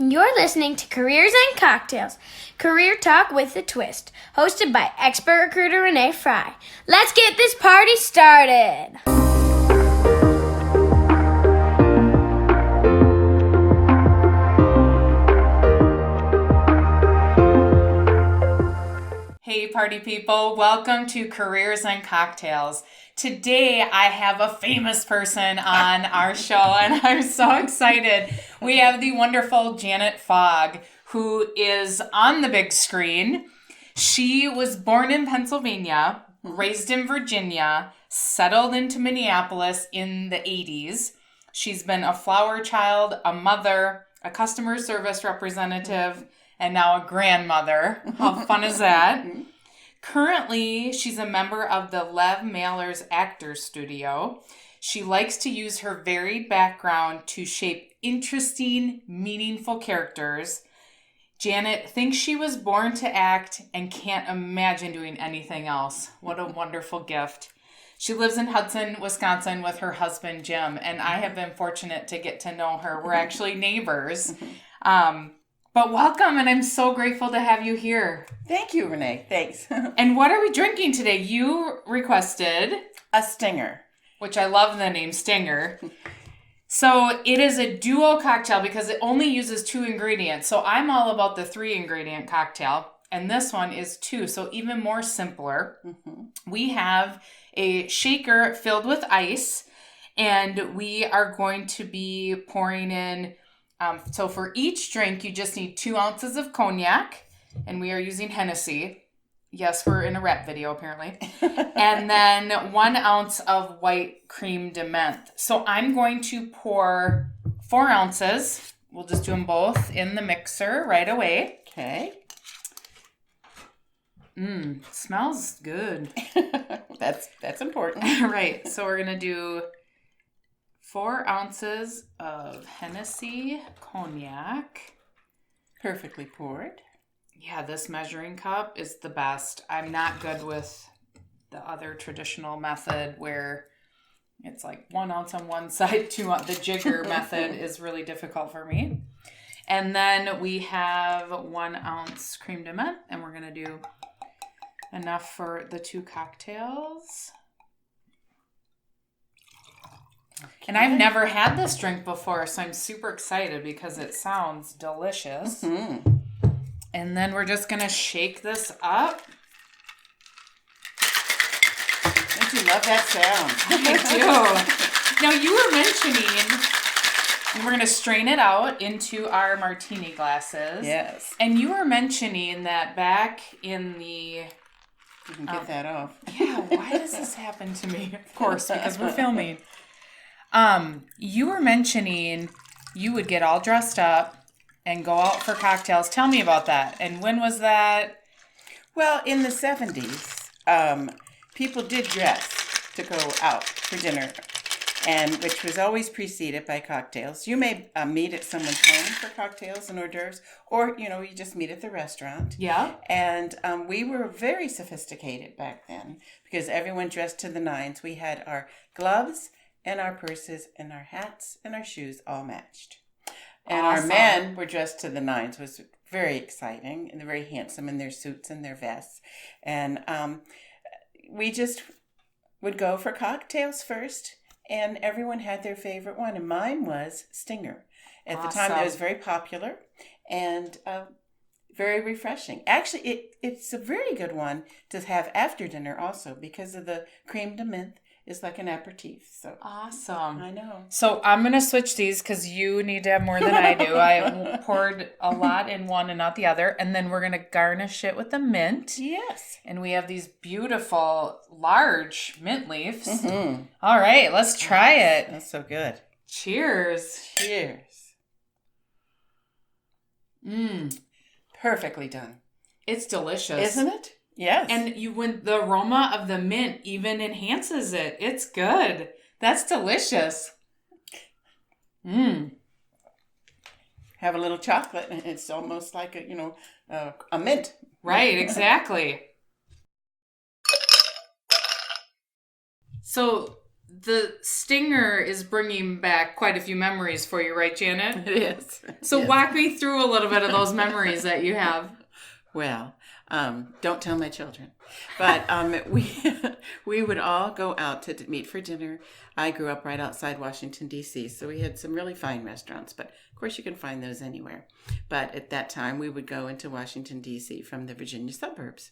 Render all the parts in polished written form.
You're listening to Careers and Cocktails, career talk with a twist, hosted by expert recruiter Renee Frey. Let's get this party started. Hey party people, welcome to Careers and Cocktails. Today I have a famous person on our show and I'm so excited. We have the wonderful Janet Fogg, who is on the big screen. She was born in Pennsylvania, raised in Virginia, settled into Minneapolis in the 80s. She's been a flower child, a mother, a customer service representative, and now a grandmother. How fun is that? Currently, she's a member of the Lev Mailer's Actors Studio. She likes to use her varied background to shape interesting, meaningful characters. Janet thinks she was born to act and can't imagine doing anything else. What a wonderful gift. She lives in Hudson, Wisconsin with her husband, Jim, and I have been fortunate to get to know her. We're actually neighbors. But welcome, and I'm so grateful to have you here. Thank you, Renee. Thanks. And what are we drinking today? You requested A Stinger. Which I love the name Stinger. So it is a duo cocktail because it only uses 2 ingredients. So I'm all about the 3-ingredient cocktail, and this one is 2, so even more simpler. We have a shaker filled with ice, and we are going to be pouring in. So for each drink, you just need 2 ounces of cognac, and we are using Hennessy. Yes, we're in a rap video, apparently. And then 1 ounce of white creme de menthe. So I'm going to pour 4 ounces. We'll just do them both in the mixer right away. Okay. Smells good. That's important. Right. So we're going to do 4 ounces of Hennessy cognac. Perfectly poured. Yeah, this measuring cup is the best. I'm not good with the other traditional method where it's like 1 ounce on one side, 2 on the jigger method is really difficult for me. And then we have 1 ounce creme de menthe, and we're going to do enough for the 2 cocktails. Okay. And I've never had this drink before, so I'm super excited because it sounds delicious. And then we're just going to shake this up. Don't you love that sound? I do. Now, you were mentioning, and we're going to strain it out into our martini glasses. Yes. And you were mentioning that back in the... You can get that off. Yeah, why does this happen to me? Of course, because we're filming. You were mentioning you would get all dressed up and go out for cocktails. Tell me about that. And when was that? Well, in the 70s, people did dress to go out for dinner, and which was always preceded by cocktails. You may meet at someone's home for cocktails and hors d'oeuvres, or, you just meet at the restaurant. Yeah. And we were very sophisticated back then because everyone dressed to the nines. We had our gloves and our purses and our hats and our shoes all matched. And Awesome. Our men were dressed to the nines. It was very exciting, and they're very handsome in their suits and their vests. And we just would go for cocktails first, and everyone had their favorite one. And mine was Stinger. At the time, it was very popular and very refreshing. Actually, it's a very good one to have after dinner also because of the creme de menthe. Is like an aperitif. So awesome. I know. So I'm going to switch these because you need to have more than I do. I poured a lot in one and not the other. And then we're going to garnish it with the mint. Yes. And we have these beautiful, large mint leaves. All right, let's try it. That's so good. Cheers. Cheers. Perfectly done. It's delicious. Isn't it? Yes. And when the aroma of the mint even enhances it. It's good. That's delicious. Have a little chocolate, and it's almost like a mint. Right, exactly. So the stinger is bringing back quite a few memories for you, right, Janet? It is. So Yes. walk me through a little bit of those memories that you have. Well, don't tell my children. But we would all go out to meet for dinner. I grew up right outside Washington, D.C., so we had some really fine restaurants. But, of course, you can find those anywhere. But at that time, we would go into Washington, D.C. from the Virginia suburbs.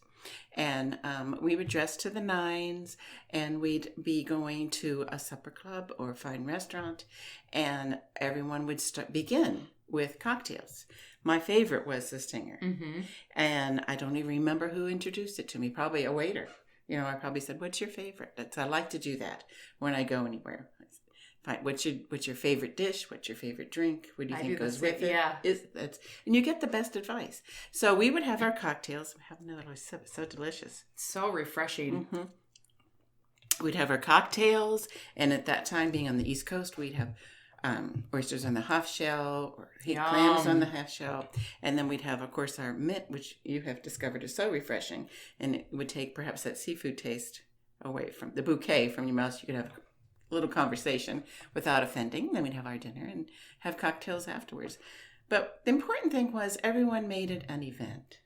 And we would dress to the nines, and we'd be going to a supper club or a fine restaurant, and everyone would begin with cocktails. My favorite was the Stinger. Mm-hmm. And I don't even remember who introduced it to me, probably a waiter. I probably said, "What's your favorite?" I like to do that when I go anywhere. What's your favorite dish? What's your favorite drink? What do you think goes with it? Yeah. And you get the best advice. So we would have our cocktails. Have another one. So delicious. So refreshing. Mm-hmm. We'd have our cocktails, and at that time, being on the East Coast, we'd have oysters on the half shell or clams on the half shell. And then we'd have, of course, our mint, which you have discovered is so refreshing. And it would take perhaps that seafood taste away from the bouquet from your mouth. So you could have a little conversation without offending. Then we'd have our dinner and have cocktails afterwards. But the important thing was everyone made it an event.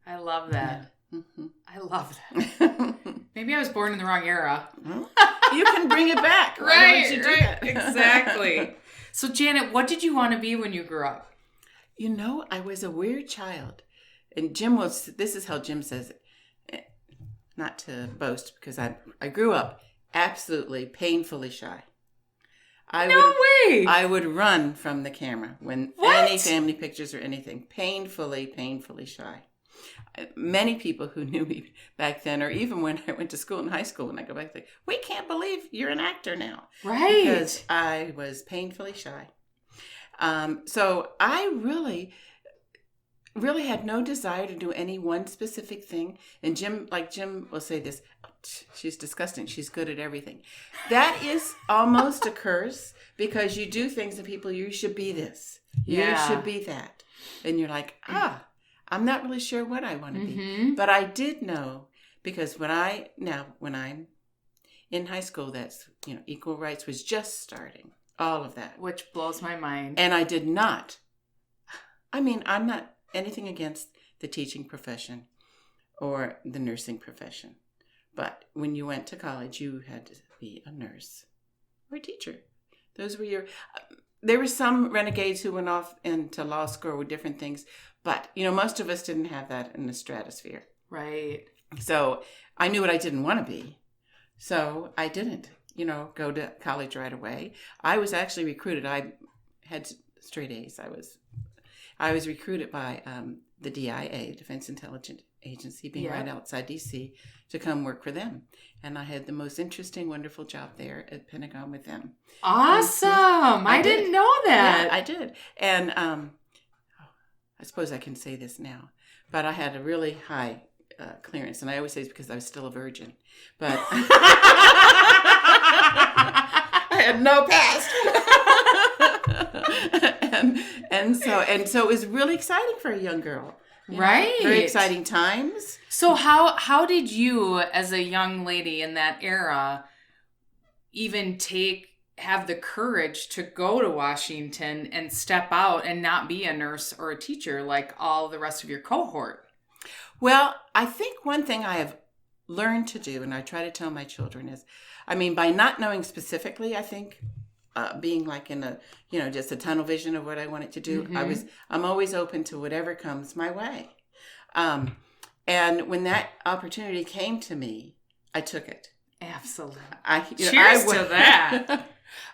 I love that. Yeah. Mm-hmm. I love that. Maybe I was born in the wrong era. You can bring it back. Why don't you do that? Exactly. So, Janet, what did you want to be when you grew up? I was a weird child. And this is how Jim says it. Not to boast, because I grew up absolutely painfully shy. No way! I would run from the camera when any family pictures or anything. Painfully shy. Many people who knew me back then, or even when I went to school in high school, when I go back, we can't believe you're an actor now. Right. Because I was painfully shy. So I really had no desire to do any one specific thing. And Jim will say this, she's disgusting. She's good at everything. That is almost a curse, because you do things and people, you should be this. You should be that. And you're like, I'm not really sure what I want to be. But I did know, because when I'm in high school, that's, equal rights was just starting. All of that. Which blows my mind. And I did not. I'm not anything against the teaching profession or the nursing profession. But when you went to college, you had to be a nurse or a teacher. Those were there were some renegades who went off into law school with different things. But, most of us didn't have that in the stratosphere. Right. So I knew what I didn't want to be. So I didn't, go to college right away. I was actually recruited. I had straight A's. I was recruited by the DIA, Defense Intelligence Agency, being right outside D.C., to come work for them. And I had the most interesting, wonderful job there at Pentagon with them. Awesome. I didn't know that. Yeah, I did. And I suppose I can say this now, but I had a really high clearance. And I always say it's because I was still a virgin. But I had no past. and so it was really exciting for a young girl. Right. Very exciting times. So how did you, as a young lady in that era, even have the courage to go to Washington and step out and not be a nurse or a teacher like all the rest of your cohort? Well, I think one thing I have learned to do, and I try to tell my children, is, by not knowing specifically, I think, being like in a, just a tunnel vision of what I wanted to do, I'm always open to whatever comes my way. And when that opportunity came to me, I took it. Absolutely. Cheers to that.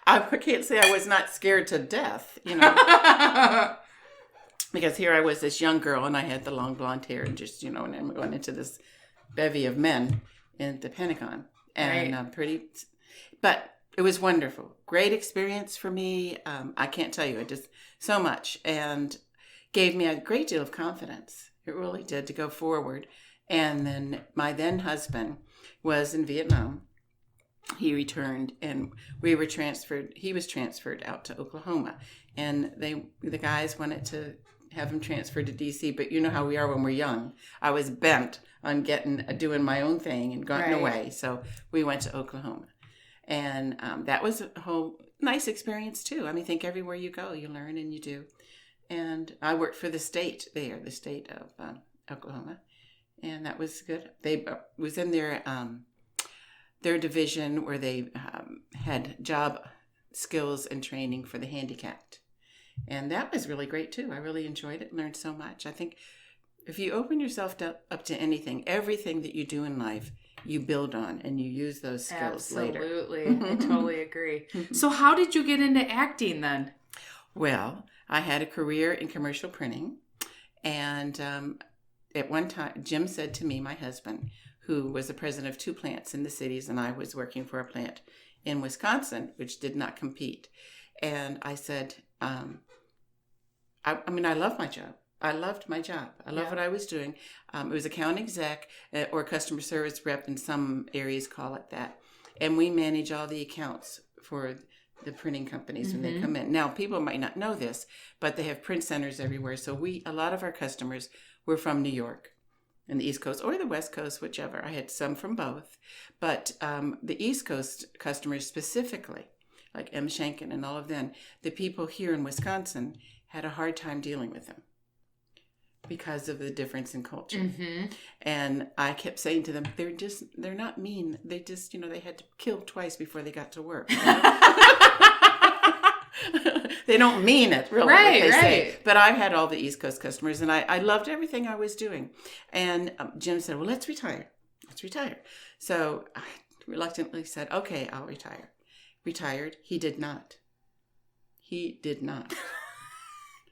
I can't say I was not scared to death, because here I was, this young girl, and I had the long blonde hair, and just, and I'm going into this bevy of men in the Pentagon, and but it was wonderful. Great experience for me. I can't tell you, it just so much, and gave me a great deal of confidence. It really did, to go forward. And then my then husband was in Vietnam. He returned, and we were transferred. He was transferred out to Oklahoma, and the guys wanted to have him transferred to D.C. But you know how we are when we're young. I was bent on doing my own thing and gotten away, so we went to Oklahoma. And that was a whole nice experience too. I mean, I think everywhere you go, you learn and you do. And I worked for the state there, the state of Oklahoma, and that was good. They was in their division where they had job skills and training for the handicapped, and that was really great too. I really enjoyed it, learned so much. I think if you open yourself up to anything, everything that you do in life, you build on and you use those skills later. Absolutely. I totally agree. So how did you get into acting then? Well, I had a career in commercial printing, and at one time, Jim said to me, my husband, who was the president of 2 plants in the cities, and I was working for a plant in Wisconsin, which did not compete. And I said, I love my job. I loved my job. I love what I was doing. It was account exec or customer service rep, in some areas call it that. And we manage all the accounts for the printing companies when they come in. Now, people might not know this, but they have print centers everywhere. So a lot of our customers were from New York and the East Coast or the West Coast, whichever. I had some from both. But the East Coast customers specifically, like M. Shankin and all of them, the people here in Wisconsin had a hard time dealing with them because of the difference in culture. And I kept saying to them, they're not mean. They just, they had to kill twice before they got to work. They don't mean it, really, what they say. But I've had all the East Coast customers, and I loved everything I was doing. And Jim said, well, let's retire. So I reluctantly said, okay, I'll retire. Retired. He did not.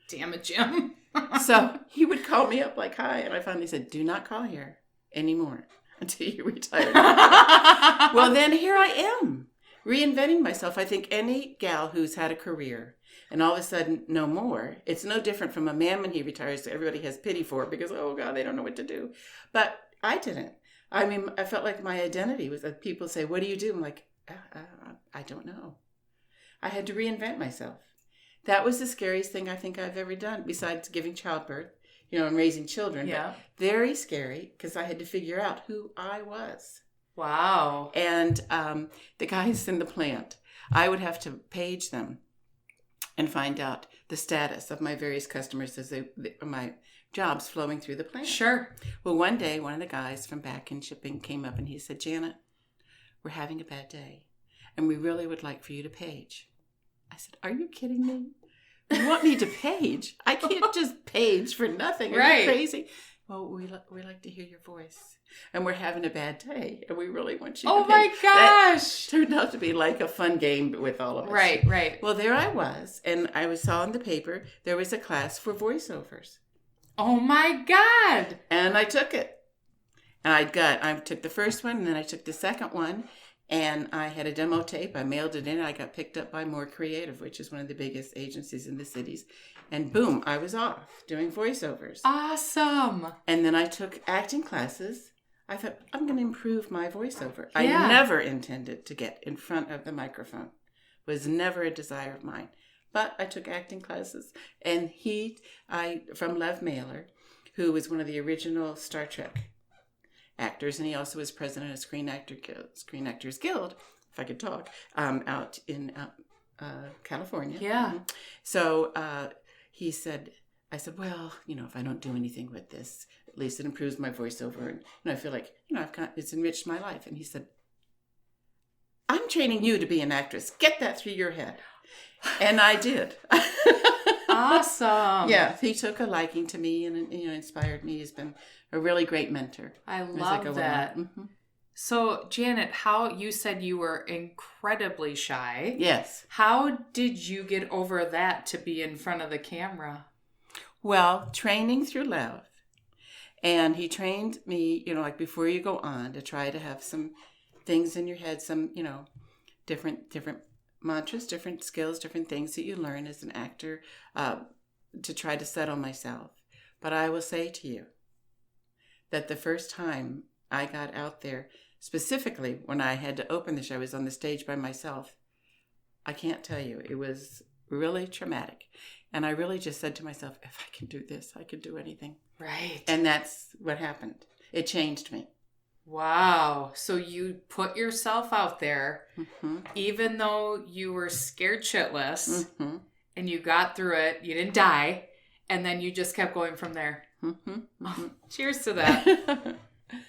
Damn it, Jim. So he would call me up like, hi. And I finally said, do not call here anymore until you retire. Well, then here I am, reinventing myself. I think any gal who's had a career and all of a sudden no more, it's no different from a man when he retires. Everybody has pity for it because, oh God, they don't know what to do. But I didn't. I mean, I felt like my identity was that people say, what do you do? I'm like, I don't know. I had to reinvent myself. That was the scariest thing I think I've ever done, besides giving childbirth, and raising children. Yeah. But very scary because I had to figure out who I was. Wow. And the guys in the plant, I would have to page them and find out the status of my various customers as my jobs flowing through the plant. Sure. Well, one day, one of the guys from back in shipping came up and he said, Janet, we're having a bad day, and we really would like for you to page. I said, are you kidding me? You want me to page? I can't just page for nothing. Are you crazy? Well, we like to hear your voice, and we're having a bad day, and we really want you to page. Oh my gosh! That turned out to be like a fun game with all of us. Right. Well, there I was, and I saw in the paper there was a class for voiceovers. Oh my God! And I took it. And I took the first one, and then I took the second one. And I had a demo tape. I mailed it in. I got picked up by More Creative, which is one of the biggest agencies in the cities. And boom, I was off doing voiceovers. Awesome. And then I took acting classes. I thought, I'm going to improve my voiceover. I Yeah. never intended to get in front of the microphone. Was never a desire of mine. But I took acting classes. And from Lev Mailer, who was one of the original Star Trek actors, and he also was president of Screen Actors Guild, if I could talk, out in California. Yeah. So he said, I said, well, if I don't do anything with this, at least it improves my voiceover, and I feel like it's enriched my life. And he said, I'm training you to be an actress. Get that through your head. And I did. Awesome. Yeah, he took a liking to me and inspired me. He's been a really great mentor. I love that. Mm-hmm. So, Janet, how you said you were incredibly shy. Yes. How did you get over that to be in front of the camera? Well, training through Lev. And he trained me, like before you go on, to try to have some things in your head, some, different mantras, different skills, different things that you learn as an actor, to try to settle myself. But I will say to you that the first time I got out there, specifically when I had to open the show, I was on the stage by myself. I can't tell you, it was really traumatic. And I really just said to myself, if I can do this, I can do anything. Right. And that's what happened. It changed me. Wow. So you put yourself out there, Mm-hmm. even though you were scared shitless, Mm-hmm. and you got through it. You didn't die. And then you just kept going from there. Mm-hmm. Mm-hmm. Cheers to that.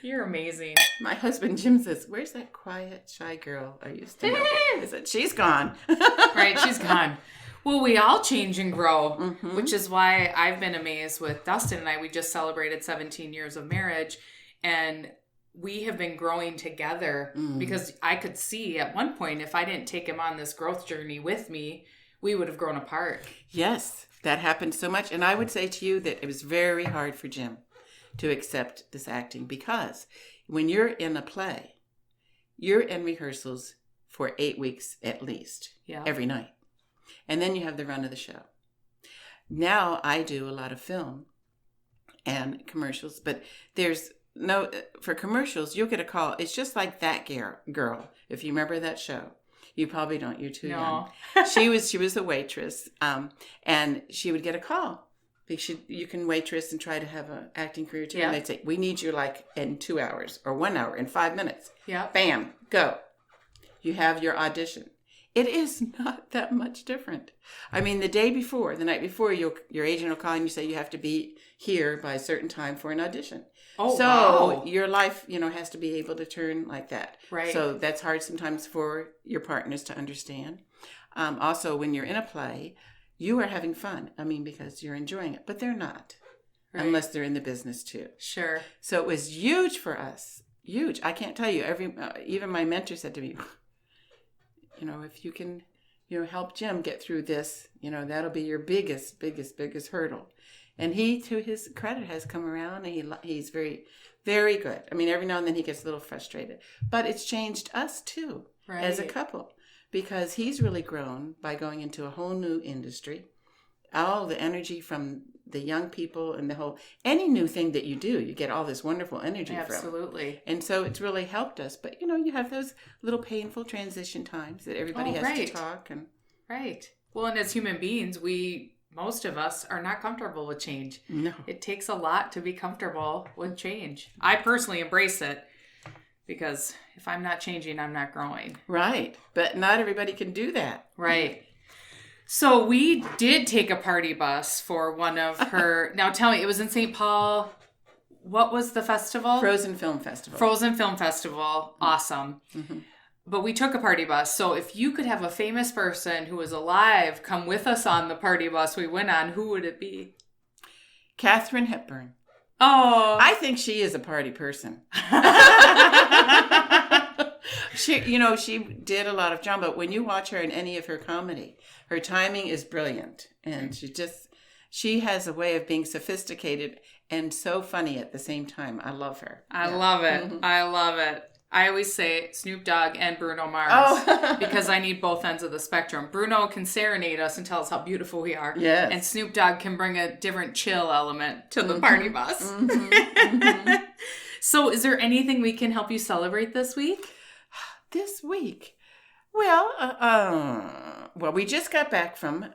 You're amazing. My husband Jim says, "Where's that quiet, shy girl I used to know?" I said, "She's gone." Right, she's gone. Well, we all change and grow, Mm-hmm. which is why I've been amazed with Dustin and I. We just celebrated 17 years of marriage, and we have been growing together because I could see at one point, if I didn't take him on this growth journey with me, we would have grown apart. Yes, that happened so much. And I would say to you that it was very hard for Jim to accept this acting, because when you're in a play, you're in rehearsals for 8 weeks at least, every night. And then you have the run of the show. Now I do a lot of film and commercials, but there's no, for commercials, you'll get a call. It's just like That Girl, if you remember that show. You probably don't. You're too young. She was a waitress, and she would get a call. You can waitress and try to have an acting career too. Yeah. And they'd say, "We need you like in 2 hours or 1 hour, in 5 minutes." Yeah. Bam, go. You have your audition. It is not that much different. I mean, the night before, your agent will call and you say you have to be here by a certain time for an audition. Oh, so wow. Your life, has to be able to turn like that. Right. So that's hard sometimes for your partners to understand. Also, when you're in a play, you are having fun. I mean, because you're enjoying it, but they're not, unless they're in the business too. Sure. So it was huge for us. Huge. I can't tell you. Even my mentor said to me, if you can, help Jim get through this, that'll be your biggest hurdle. And he, to his credit, has come around, and he's very, very good. I mean, every now and then he gets a little frustrated, but it's changed us too, as a couple, because he's really grown by going into a whole new industry. All the energy from the young people and any new thing that you do, you get all this wonderful energy from. Absolutely. And so it's really helped us. But, you have those little painful transition times that everybody has to talk. Right. Well, and as human beings, most of us are not comfortable with change. No. It takes a lot to be comfortable with change. I personally embrace it, because if I'm not changing, I'm not growing. Right. But not everybody can do that. Right. So we did take a party bus for one of her... Now tell me, it was in St. Paul. What was the festival? Frozen Film Festival. Awesome. Mm-hmm. But we took a party bus. So if you could have a famous person who was alive come with us on the party bus we went on, who would it be? Katharine Hepburn. Oh. I think she is a party person. She did a lot of drama, but when you watch her in any of her comedy, her timing is brilliant. And she has a way of being sophisticated and so funny at the same time. I love her. I love it. Mm-hmm. I love it. I always say Snoop Dogg and Bruno Mars because I need both ends of the spectrum. Bruno can serenade us and tell us how beautiful we are. Yes. And Snoop Dogg can bring a different chill element to the party bus. Mm-hmm. Mm-hmm. So is there anything we can help you celebrate this week? This week? Well, we just got back from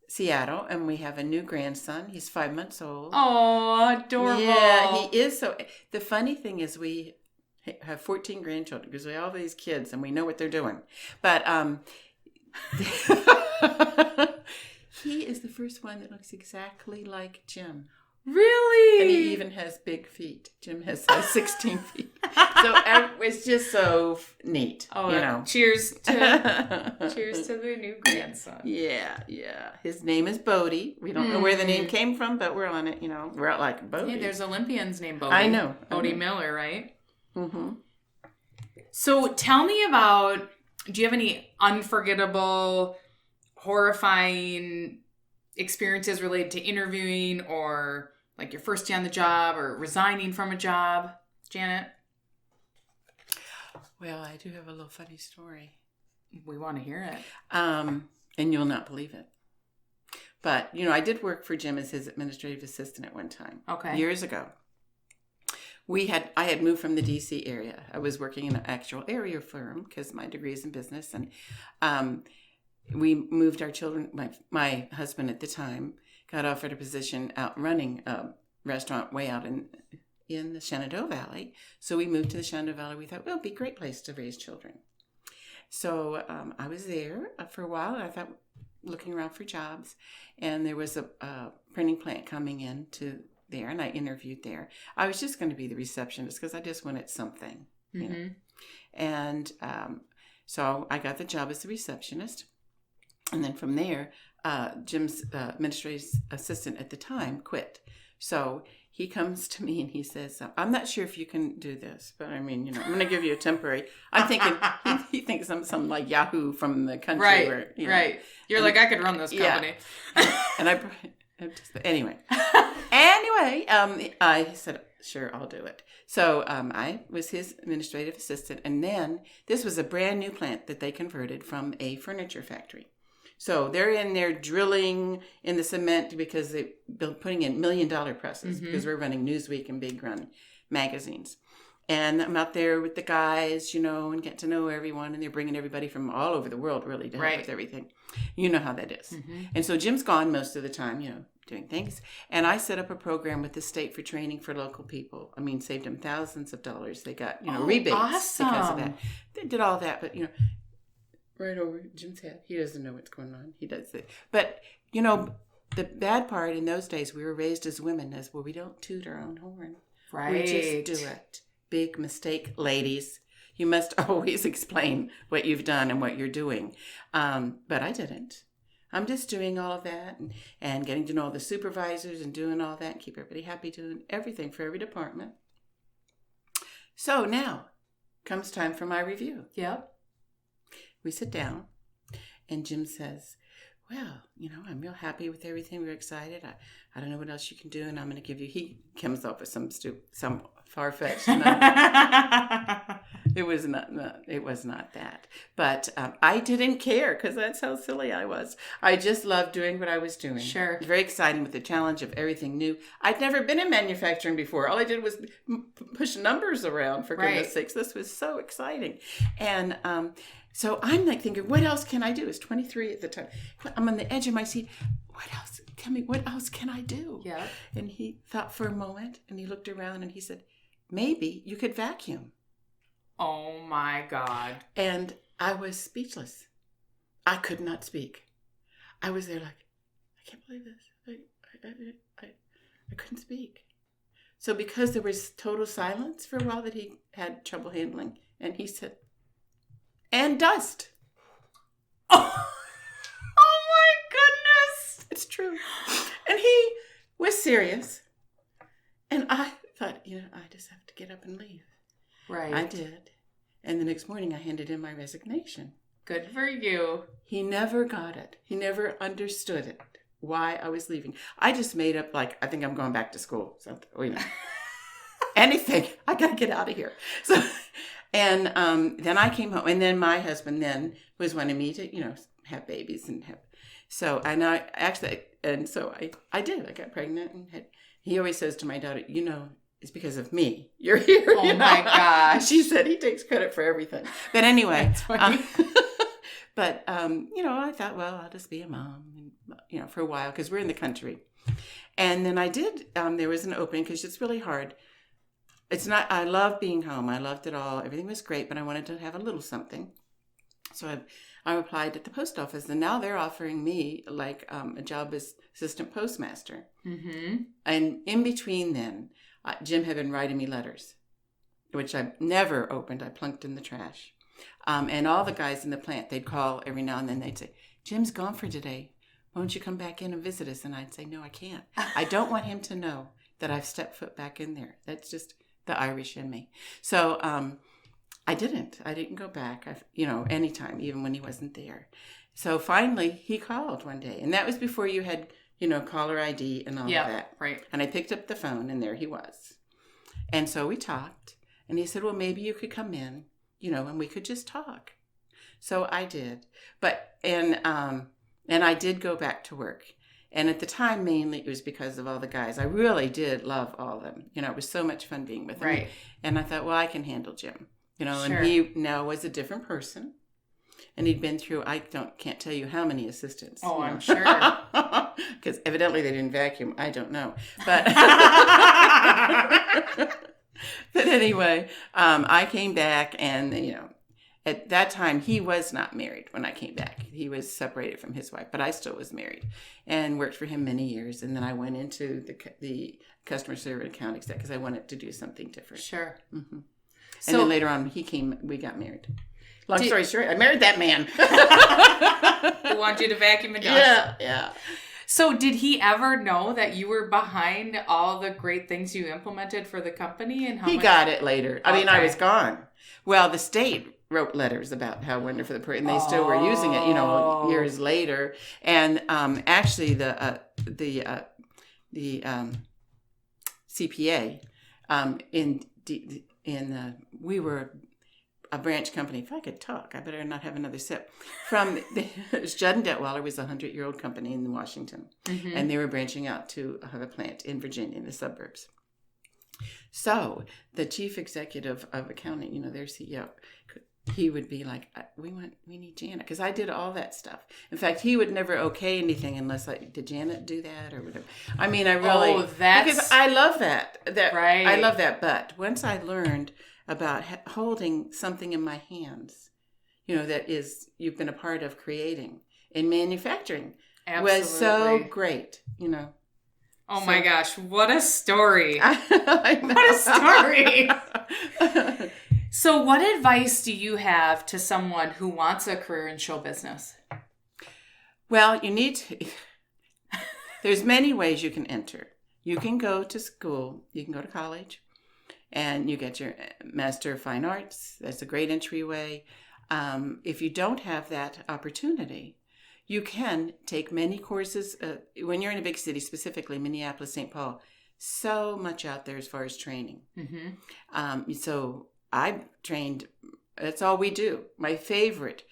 Seattle, and we have a new grandson. He's 5 months old. Oh, adorable. Yeah, he is. So the funny thing is we have 14 grandchildren because we have all these kids and we know what they're doing. But he is the first one that looks exactly like Jim. Really? And he even has big feet. Jim has 16 feet. So it's just so neat. Oh, cheers to the new grandson. Yeah. His name is Bodie. We don't know where the name came from, but we're on it. We're out like Bodie. Hey, there's Olympians named Bodie. I know. Bodie Miller, right? Mm-hmm. So tell me about, do you have any unforgettable, horrifying experiences related to interviewing or like your first day on the job or resigning from a job, Janet? Well, I do have a little funny story. We want to hear it. And you'll not believe it. But, I did work for Jim as his administrative assistant at one time. Okay. Years ago. I had moved from the D.C. area. I was working in an actual area firm because my degree is in business. And we moved our children. My husband at the time got offered a position out running a restaurant way out in in the Shenandoah Valley. So we moved to the Shenandoah Valley. We thought, well, it'd be a great place to raise children. So I was there for a while, and I thought, looking around for jobs, and there was a printing plant coming in to there, and I interviewed there. I was just going to be the receptionist because I just wanted something, you know. And so I got the job as the receptionist, and then from there, Jim's administrative assistant at the time quit. So he comes to me and he says, I'm not sure if you can do this, but I mean, you know, I'm going to give you a temporary. I'm thinking, he thinks I'm some like Yahoo from the country. Right, where, you know, right. You're like, I could run this company. Yeah. Anyway, I said, sure, I'll do it. So I was his administrative assistant. And then this was a brand new plant that they converted from a furniture factory. So they're in there drilling in the cement because they're putting in $1 million presses because we're running Newsweek and big run magazines. And I'm out there with the guys, you know, and get to know everyone. And they're bringing everybody from all over the world, really, to help with everything. You know how that is. And so Jim's gone most of the time, you know, doing things. And I set up a program with the state for training for local people. I mean, saved them thousands of dollars. They got, you know, rebates because of that. They did all that, but, you know, right over Jim's head. He doesn't know what's going on. He does it. But, you know, the bad part in those days, we were raised as women as, well, we don't toot our own horn. Right. We just do it. Big mistake, ladies. You must always explain what you've done and what you're doing. But I didn't. I'm just doing all of that and getting to know all the supervisors and doing all that and keep everybody happy, doing everything for every department. So now comes time for my review. Yep. We sit down and Jim says, well, you know, I'm real happy with everything. We're excited. I don't know what else you can do. And I'm going to give you, he comes up with some far-fetched It was not that. But I didn't care because that's how silly I was. I just loved doing what I was doing. Sure. Very exciting with the challenge of everything new. I'd never been in manufacturing before. All I did was push numbers around, for goodness sakes. This was so exciting. And so I'm like thinking, what else can I do? I was 23 at the time. I'm on the edge of my seat. What else? Tell me, what else can I do? Yeah. And he thought for a moment and he looked around and he said, maybe you could vacuum. Oh my God. And I was speechless. I could not speak. I was there like, I can't believe this. I couldn't speak. So because there was total silence for a while that he had trouble handling, and he said, and dust. Oh my goodness. It's true. And he was serious. And I thought, you know, I just have to get up and leave. Right. I did. And the next morning I handed in my resignation. Good for you. He never got it. He never understood it, why I was leaving. I just made up, like, I think I'm going back to school. Something, you know. Anything. I got to get out of here. So, and then I came home. And then my husband then was wanting me to, you know, have babies and have. So, and I actually, and so I did. I got pregnant and had, he always says to my daughter, you know, it's because of me. You're here. Oh my gosh. She said he takes credit for everything. But anyway, That's funny. But, you know, I thought, well, I'll just be a mom, you know, for a while because we're in the country. And then I did, there was an opening because it's really hard. It's not, I love being home. I loved it all. Everything was great, but I wanted to have a little something. So I applied at the post office, and now they're offering me like a job as assistant postmaster. Mm-hmm. And in between then, Jim had been writing me letters, which I never opened. I plunked in the trash. And all the guys in the plant, they'd call every now and then. They'd say, Jim's gone for today. Won't you come back in and visit us? And I'd say, no, I can't. I don't want him to know that I've stepped foot back in there. That's just the Irish in me. So I didn't go back, you know, anytime, even when he wasn't there. So finally, he called one day. And that was before you had, you know, caller ID and all of that. Right. And I picked up the phone, and there he was. And so we talked. And he said, well, maybe you could come in, you know, and we could just talk. So I did. But, and I did go back to work. And at the time, mainly, it was because of all the guys. I really did love all of them. You know, it was so much fun being with them. Right. And I thought, well, I can handle Jim. You know, Sure. and he now was a different person. And he'd been through, can't tell you how many assistants. Oh, you know. I'm sure. Because evidently they didn't vacuum. I don't know. But but anyway, I came back, and at that time he was not married when I came back. He was separated from his wife, but I still was married and worked for him many years. And then I went into the customer service account exec because I wanted to do something different. Sure. Mm-hmm. So, and then later on he came. We got married. Long story short, I married that man. Who wanted you to vacuum and dust. Yeah. So did he ever know that you were behind all the great things you implemented for the company? And he got it later. I mean, I Okay. was gone. Well, the state wrote letters about how wonderful the program, and they still were using it, years later. And actually, the CPA we were a branch company. If I could talk, I better not have another sip. Judd and Detweiler was a 100-year-old company in Washington, and they were branching out to have a plant in Virginia, in the suburbs. So the chief executive of accounting, their CEO, he would be like, we need Janet, because I did all that stuff. In fact, he would never okay anything unless did Janet do that or whatever. I mean, I really, because I love that. Right. I love that. But once I learned about holding something in my hands, that you've been a part of creating in manufacturing, was so great, Oh my gosh, what a story. I know. What a story. So what advice do you have to someone who wants a career in show business? Well, there's many ways you can enter. You can go to school, you can go to college, and you get your Master of Fine Arts. That's a great entryway. If you don't have that opportunity, you can take many courses. When you're in a big city, specifically Minneapolis, St. Paul, so much out there as far as training. So I trained, that's all we do. My favorite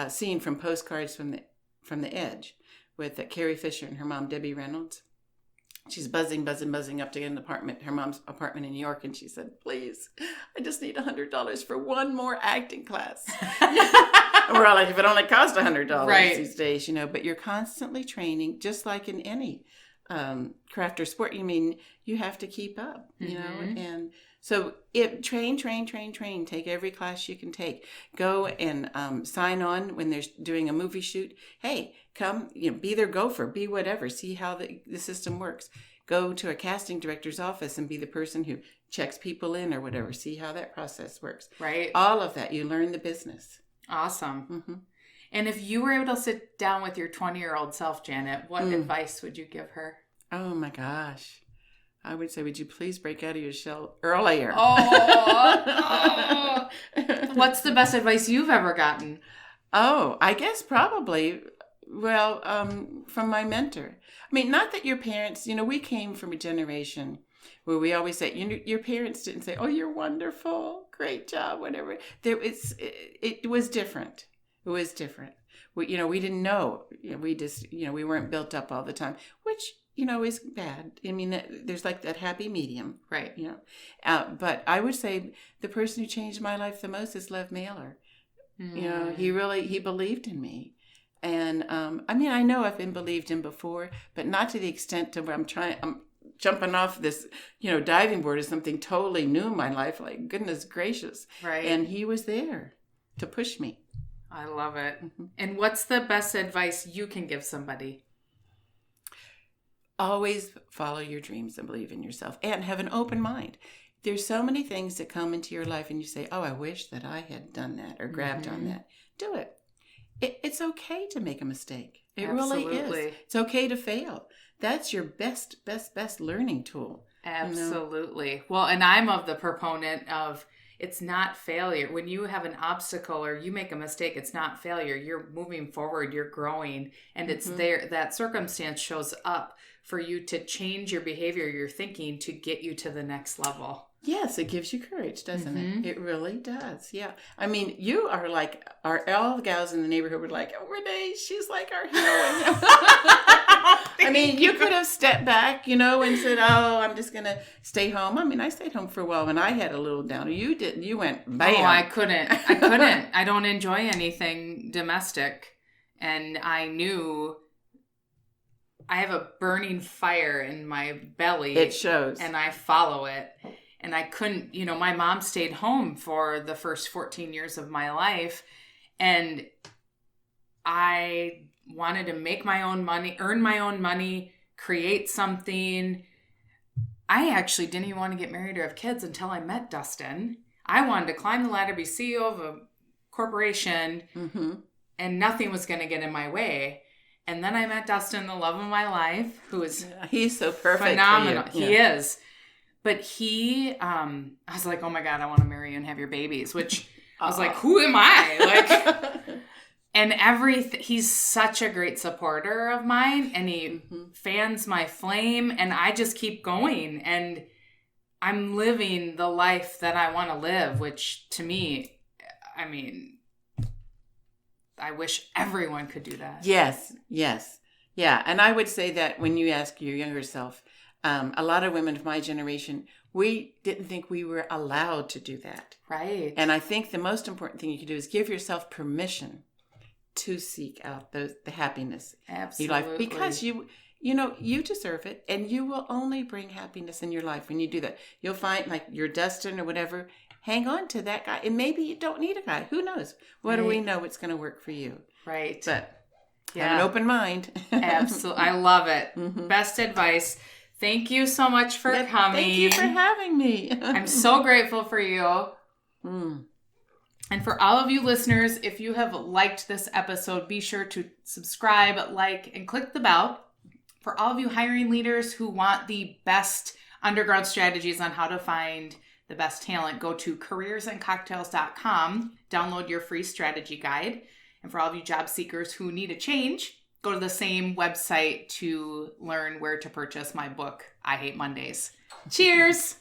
scene from Postcards from the Edge with Carrie Fisher and her mom, Debbie Reynolds. She's buzzing up to get an apartment, her mom's apartment in New York. And she said, please, I just need $100 for one more acting class. And we're all like, if it only cost $100 these days, but you're constantly training, just like in any craft or sport. You have to keep up, and so train, take every class you can take. Go and sign on when they're doing a movie shoot. Hey, come, be their gopher, be whatever, see how the system works. Go to a casting director's office and be the person who checks people in or whatever, see how that process works. Right. All of that, you learn the business. Awesome. And if you were able to sit down with your 20-year-old self, Janet, what advice would you give her? Oh my gosh. I would say, would you please break out of your shell earlier? Oh. What's the best advice you've ever gotten? Oh, I guess probably, from my mentor. I mean, not that your parents, we came from a generation where we always say, your parents didn't say, oh, you're wonderful, great job, whatever. It was different. It was different. We didn't know. We just, we weren't built up all the time, which, is bad. I mean, there's like that happy medium. Right. But I would say the person who changed my life the most is Lev Mailer. He believed in me. And, I know I've been believed in before, but not to the extent to where I'm jumping off this, diving board is something totally new in my life. Like, goodness gracious. Right. And he was there to push me. I love it. And what's the best advice you can give somebody? Always follow your dreams and believe in yourself and have an open mind. There's so many things that come into your life and you say, oh, I wish that I had done that or grabbed on that. Do it. It's okay to make a mistake. It Absolutely. Really is. It's okay to fail. That's your best learning tool. Absolutely. Well, and I'm of the proponent of it's not failure. When you have an obstacle or you make a mistake, it's not failure. You're moving forward, you're growing, and it's there. That circumstance shows up for you to change your behavior, your thinking to get you to the next level. Yes, it gives you courage, doesn't Mhm. it? It really does. Yeah. I mean, you are like, all the gals in the neighborhood were like, oh, Renee, she's like our heroine. I mean, you could have stepped back, and said, oh, I'm just going to stay home. I mean, I stayed home for a while when I had a little downer. You didn't. You went, bam. Oh, I couldn't. I don't enjoy anything domestic. And I knew I have a burning fire in my belly. It shows. And I follow it. And I couldn't, my mom stayed home for the first 14 years of my life. And I wanted to make my own money, earn my own money, create something. I actually didn't even want to get married or have kids until I met Dustin. I wanted to climb the ladder, be CEO of a corporation, and nothing was going to get in my way. And then I met Dustin, the love of my life, who is he's so perfect. Phenomenal. For you. He is. But I was like, oh my God, I want to marry you and have your babies, which I was like, who am I? And he's such a great supporter of mine, and he fans my flame, and I just keep going, and I'm living the life that I want to live, which to me, I mean, I wish everyone could do that. Yes. Yeah. And I would say that when you ask your younger self, a lot of women of my generation, we didn't think we were allowed to do that. Right. And I think the most important thing you can do is give yourself permission to seek out the happiness Absolutely. in your life, because you deserve it, and you will only bring happiness in your life when you do that. You'll find, like, your Dustin or whatever, hang on to that guy, and maybe you don't need a guy. Who knows? What do we know? It's going to work for you. Right. But have an open mind. Absolutely. I love it. Best advice. Thank you so much for coming. Thank you for having me. I'm so grateful for you. And for all of you listeners, if you have liked this episode, be sure to subscribe, like, and click the bell. For all of you hiring leaders who want the best underground strategies on how to find the best talent, go to careersandcocktails.com, download your free strategy guide. And for all of you job seekers who need a change, go to the same website to learn where to purchase my book, I Hate Mondays. Cheers!